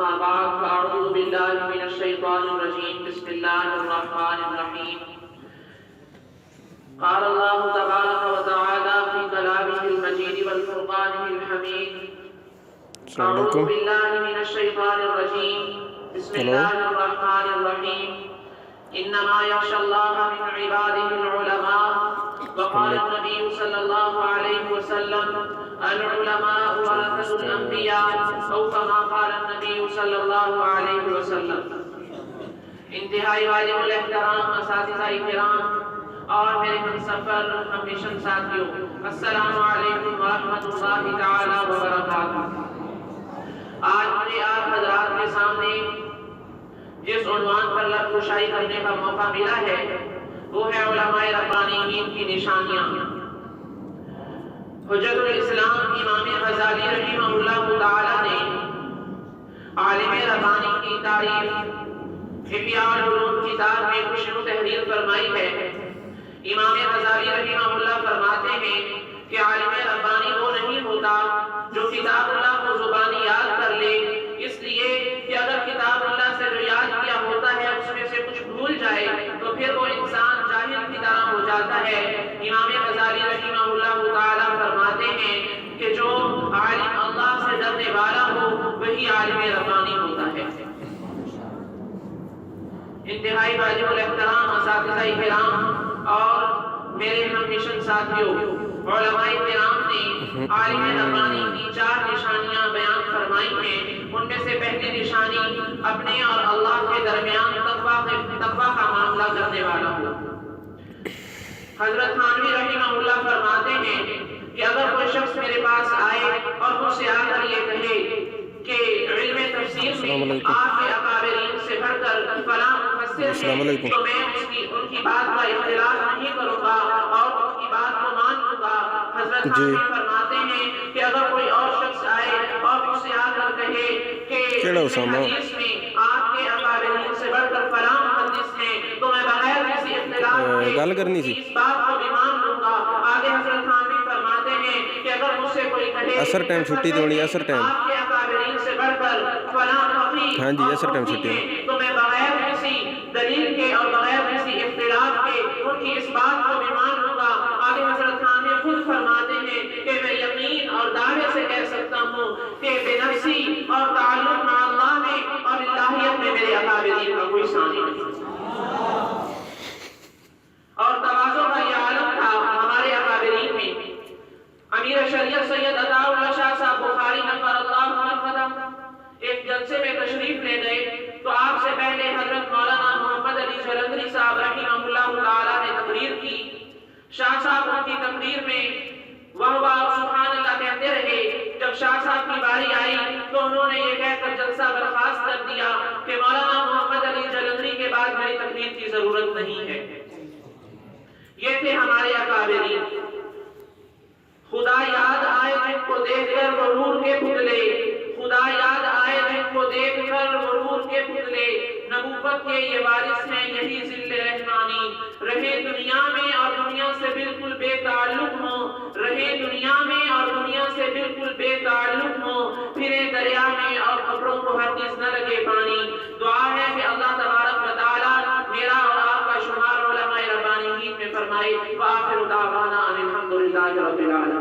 أما بعد فأعوذ بالله من الشيطان الرجيم بسم الله الرحمن الرحيم قال الله تبارك وتعالى في كلامه المجيد والفرقانه الحميد أعوذ بالله من الشيطان الرجيم بسم الله الرحمن الرحيم إنما يخشى الله من عباده العلماء وقال النبي صلى الله عليه وسلم العلماء ورثة الأنبياء أو كما قال النبي صلى الله عليه وسلم۔ انتہائی واجب الاحترام اساتذہ کرام اور میرے ہم سفر ہمیشن ساتھیوں، السلام علیکم ورحمۃ اللہ تعالی وبرکاتہ۔ آج مجھے آپ حضرات کے سامنے جس عنوان پر لب کشائی کرنے کا موقع ملا ہے وہ ہے علماء ربانیین کی نشانیاں۔ حجت الاسلام امام غزالی رحمہ اللہ تعالی نے عالم ربانی کی تعریف احیاء العلوم کتاب میں کچھ تحریر فرمائی ہے۔ امام غزالی رحمہ اللہ فرماتے ہیں کہ عالم ربانی وہ نہیں ہوتا جو کتاب اللہ کو زبانی یاد کر لے، اس لیے کہ اگر کتاب اللہ سے جو یاد کیا ہوتا ہے اس میں سے کچھ بھول جائے تو پھر وہ انسان جاہل کی طرح ہو جاتا ہے۔ امام غزالی رحمہ اللہ تعالی فرماتے ہیں کہ جو عالم اللہ سے ڈرنے والا ہو وہی عالم ربانی ہوتا ہے۔ انتہائی واجب الاحترام اساتذہ کرام اور میرے ہم مشن ساتھیوں، علماء کرام نے عالم ربانی کی 4 نشانیاں بیان فرمائی ہیں۔ ان میں سے پہلی نشانی اپنے اور اللہ کے درمیان تقویٰ کا معاملہ کرنے والا ہو۔ حضرت تھانوی رحمہ اللہ فرماتے ہیں کہ اگر کوئی شخص میرے پاس آئے اور مجھ سے آ کر یہ کہے کہ علم تفسیر میں آپ کے اکابرین سے بڑھ کر فلاں مفسر ہے تو میں ان کی بات کا اختلاف نہیں کروں گا اور ان کی بات کو مان لوں گا۔ حضرت تھانوی فرماتے ہیں کہ اگر کوئی اور شخص آئے اور مجھ سے آ کر کہے کہ حدیث میں آپ کے اکابرین سے بڑھ کر فلاں محدث ہیں تو میں بغیر کسی اختلاف کے اس بات کو بھی مان لوں گا۔ آگے حضرت تھانوی فرماتے ہیں کہ اگر مجھ سے کوئی کہے آپ کے اکابرین سے بڑھ کر فلاں فقیہ تو میں بغیر کسی دلیل کے اور بغیر کسی اختلاف کے ان کی اس بات کو بھی مان لوں گا۔ آگے حضرت تھانوی خود فرماتے ہیں کہ میں یقین اور دعوے سے کہہ سکتا ہوں کہ بے نفسی اور تعلق مع اللہ میں اور الہیت میں میرے اکابرین کا کوئی ثانی نہیں۔ اور تواضع کا یہ عالم تھا ہمارے اکابرین میں۔ امیر شریعت سید عطاء اللہ شاہ صاحب بخاری نفر اللہ مرفدہ ایک جلسے میں تشریف لے گئے تو آپ سے پہلے حضرت مولانا محمد علی جلندری صاحب رحمہ اللہ تعالی نے تقریر کی۔ شاہ صاحب ان کی تقریر میں واہ واہ سبحان اللہ کہتے رہے۔ جب شاہ صاحب کی باری آئی تو انہوں نے یہ کہہ کر جلسہ برخاست کر دیا کہ مولانا محمد علی جلندری کے بعد میری تقریر کی ضرورت نہیں ہے۔ یہ تھے ہمارے اکابرین۔ خدا یاد آئے جن کو دیکھ کر غرور کے پتلے، خدا یاد آئے جن کو دیکھ کر غرور کے پتلے، نبوت کے یہ وارث ہیں یہی ذل رحمانی، رہے دنیا میں اور دنیا سے بالکل بے تعلق ہوں، رہے دنیا میں اور دنیا سے بالکل بے تعلق ہوں، پھرے دریا میں اور قبروں کو ہرگز نہ لگے پانی۔ دعا ہے کہ اللہ تبارک و تعالی میرا اور آپ کا شمار علماء ربانیین میں فرمائے۔ وآخر دعوانا ان الحمد للہ رب العالمین۔